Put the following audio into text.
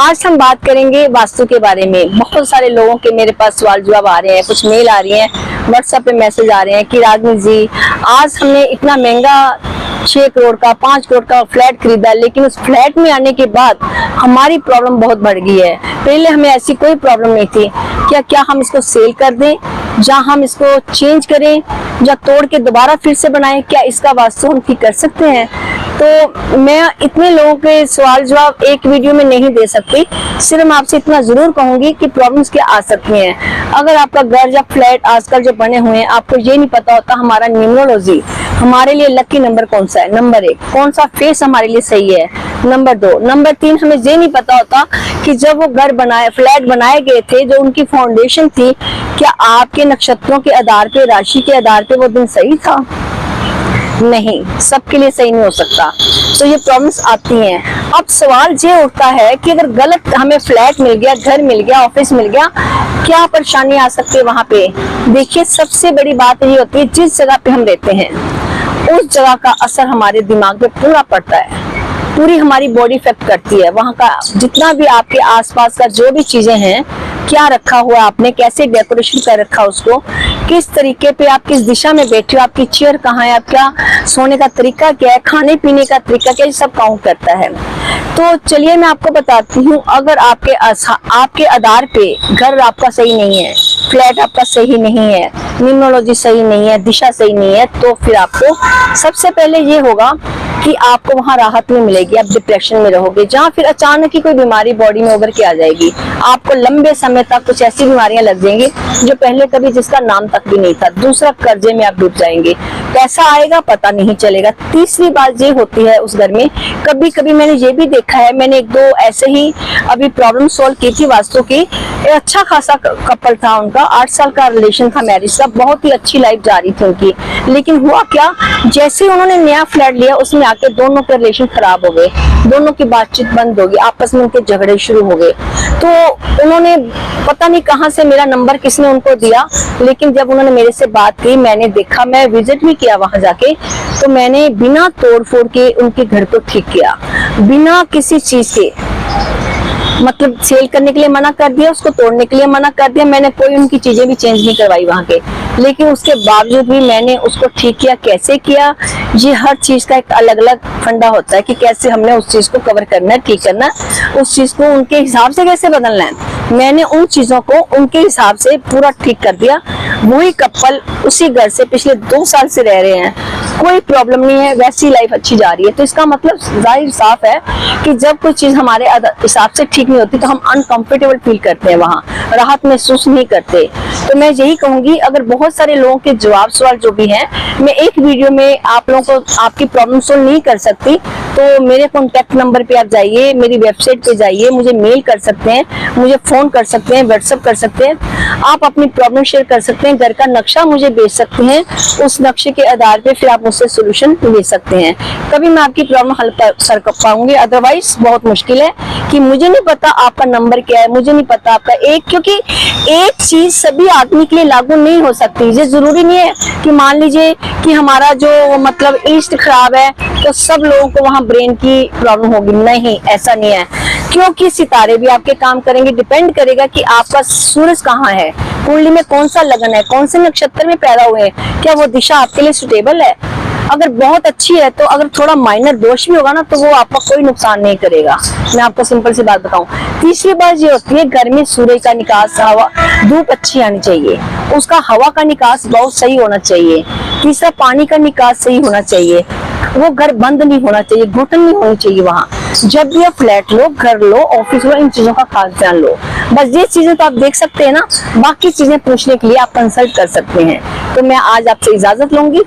आज हम बात करेंगे वास्तु के बारे में। बहुत सारे लोगों के मेरे पास सवाल जवाब आ रहे हैं, कुछ मेल आ रही हैं, व्हाट्सएप पे मैसेज आ रहे हैं कि रागनी जी आज हमने इतना महंगा 6 करोड़ का 5 करोड़ का फ्लैट खरीदा, लेकिन उस फ्लैट में आने के बाद हमारी प्रॉब्लम बहुत बढ़ गई है। पहले हमें ऐसी कोई प्रॉब्लम नहीं थी, क्या हम इसको सेल कर दें, या हम इसको चेंज करें, या तोड़ के दोबारा फिर से बनाएं, क्या इसका वास्तु हम ठीक कर सकते हैं? तो मैं इतने लोगों के सवाल जवाब एक वीडियो में नहीं दे सकती। सिर्फ मैं आपसे इतना जरूर कहूंगी कि प्रॉब्लम्स क्या आ सकती हैं। अगर आपका घर या फ्लैट आजकल जो बने हुए हैं, आपको ये नहीं पता होता हमारा न्यूमरोलॉजी, हमारे लिए लकी नंबर कौन सा है, नंबर 1, कौन सा फेस हमारे लिए सही है, नंबर 2, नंबर 3, हमें ये नहीं पता होता कि जब वो घर बनाए फ्लैट बनाए गए थे, जो उनकी फाउंडेशन थी, क्या आपके नक्षत्रों के आधार पे, राशि के आधार पे वो दिन सही था? नहीं, सबके लिए सही नहीं हो सकता। तो ये प्रॉब्लम्स आती हैं। अब सवाल ये उठता है कि अगर गलत हमें फ्लैट मिल गया, घर मिल गया, ऑफिस मिल गया, क्या परेशानी आ सकती है वहां पे? देखिए, सबसे बड़ी बात ये होती है जिस जगह पे हम रहते हैं उस जगह का असर हमारे दिमाग पे पूरा पड़ता है, पूरी हमारी बॉडी इफेक्ट करती है। वहां का जितना भी आपके आसपास का जो भी चीजें हैं, क्या रखा हुआ आपने, कैसे डेकोरेशन कर रखा उसको, किस तरीके पे आप किस दिशा में बैठे हो, आपकी चेयर कहाँ है, आपका सोने का तरीका क्या है, खाने पीने का तरीका क्या है, ये सब काउंट करता है। तो चलिए मैं आपको बताती हूँ, अगर आपके आधार पे घर आपका सही नहीं है, फ्लैट आपका सही नहीं है, न्यूमरोलॉजी सही नहीं है, दिशा सही नहीं है, तो फिर आपको सबसे पहले ये होगा कि आपको वहां राहत नहीं मिलेगी, आप डिप्रेशन में रहोगे, जहाँ फिर अचानक ही कोई बीमारी बॉडी में उभर के आ जाएगी। आपको लंबे समय तक कुछ ऐसी बीमारियां लग जाएंगी जो पहले कभी जिसका नाम तक भी नहीं था। दूसरा, कर्जे में आप डूब जाएंगे, पैसा आएगा पता नहीं चलेगा। तीसरी बात ये होती है उस घर में, कभी कभी मैंने ये भी देखा है, मैंने 1-2 ऐसे ही अभी प्रॉब्लम सोल्व की थी वास्तु की। अच्छा खासा कपल था, उनका 8 साल का रिलेशन था, मैरिज का, बहुत ही अच्छी लाइफ जा रही थी उनकी। लेकिन हुआ क्या, जैसे ही उन्होंने नया फ्लैट लिया उसमें आके दोनों के रिलेशन खराब हो गए, दोनों की बातचीत बंद हो गई, आपस में उनके झगड़े शुरू हो गए। तो उन्होंने पता नहीं कहां से मेरा नंबर किसने उनको दिया, लेकिन जब उन्होंने मेरे से बात की, मैंने देखा, मैं विजिट भी किया वहां जाके, तो मैंने बिना तोड़ फोड़ के उनके घर को ठीक किया, बिना किसी चीज के, मतलब सेल करने के लिए मना कर दिया, उसको तोड़ने के लिए मना कर दिया, मैंने कोई उनकी चीजें भी चेंज नहीं करवाई वहां के। लेकिन उसके बावजूद भी मैंने उसको ठीक किया। कैसे किया, ये हर चीज का एक अलग अलग फंडा होता है कि कैसे हमने उस चीज को कवर करना है, ठीक करना है, उस चीज को उनके हिसाब से कैसे बदलना है। मैंने उन चीजों को उनके हिसाब से पूरा ठीक कर दिया। वही कपल उसी घर से पिछले 2 साल से रह रहे हैं, कोई प्रॉब्लम नहीं है, वैसी लाइफ अच्छी जा रही है। तो इसका मतलब जाहिर साफ है कि जब कोई चीज हमारे हिसाब से ठीक नहीं होती तो हम अनकंफर्टेबल फील करते हैं, वहाँ राहत महसूस नहीं करते। तो मैं यही कहूंगी, अगर बहुत सारे लोगों के जवाब सवाल जो भी हैं, मैं एक वीडियो में आप लोगों को आपकी प्रॉब्लम सोल्व नहीं कर सकती, तो मेरे कॉन्टेक्ट नंबर पे आप जाइए, मेरी वेबसाइट पे जाइए, मुझे मेल कर सकते हैं, मुझे फोन कर सकते हैं, व्हाट्सएप कर सकते हैं, आप अपनी प्रॉब्लम शेयर कर सकते हैं, घर का नक्शा मुझे भेज सकते हैं, उस नक्शे के आधार पे फिर आप मुझसे सोल्यूशन ले सकते हैं। कभी मैं आपकी प्रॉब्लम हल कर पाऊंगी, अदरवाइज बहुत मुश्किल है कि मुझे नहीं पता आपका नंबर क्या है, मुझे नहीं पता आपका क्योंकि एक चीज सभी आदमी के लिए लागू नहीं हो सकती। ये जरूरी नहीं है कि मान लीजिए कि हमारा जो मतलब ईस्ट खराब है तो सब लोगों को वहाँ ब्रेन की प्रॉब्लम होगी, नहीं, ऐसा नहीं है। क्योंकि सितारे भी आपके काम करेंगे, डिपेंड करेगा कि आपका सूरज कहाँ है, कुंडली में कौन सा लगन है, कौन से नक्षत्र में पैदा हुए हैं, क्या वो दिशा आपके लिए सुटेबल है। अगर बहुत अच्छी है तो अगर थोड़ा माइनर दोष भी होगा ना तो वो आपका कोई नुकसान नहीं करेगा। मैं आपको सिंपल सी बात बताऊं। तीसरी बात ये होती है, घर में सूर्य का निकास, हवा, धूप अच्छी आनी चाहिए, उसका हवा का निकास बहुत सही होना चाहिए। तीसरा, पानी का निकास सही होना चाहिए, वो घर बंद नहीं होना चाहिए, घुटन नहीं होनी चाहिए वहाँ। जब भी आप फ्लैट लो, घर लो, ऑफिस लो, इन चीजों का खास ध्यान लो। बस ये चीजें तो आप देख सकते हैं ना, बाकी चीजें पूछने के लिए आप कंसल्ट कर सकते हैं। तो मैं आज आपसे इजाजत लूंगी।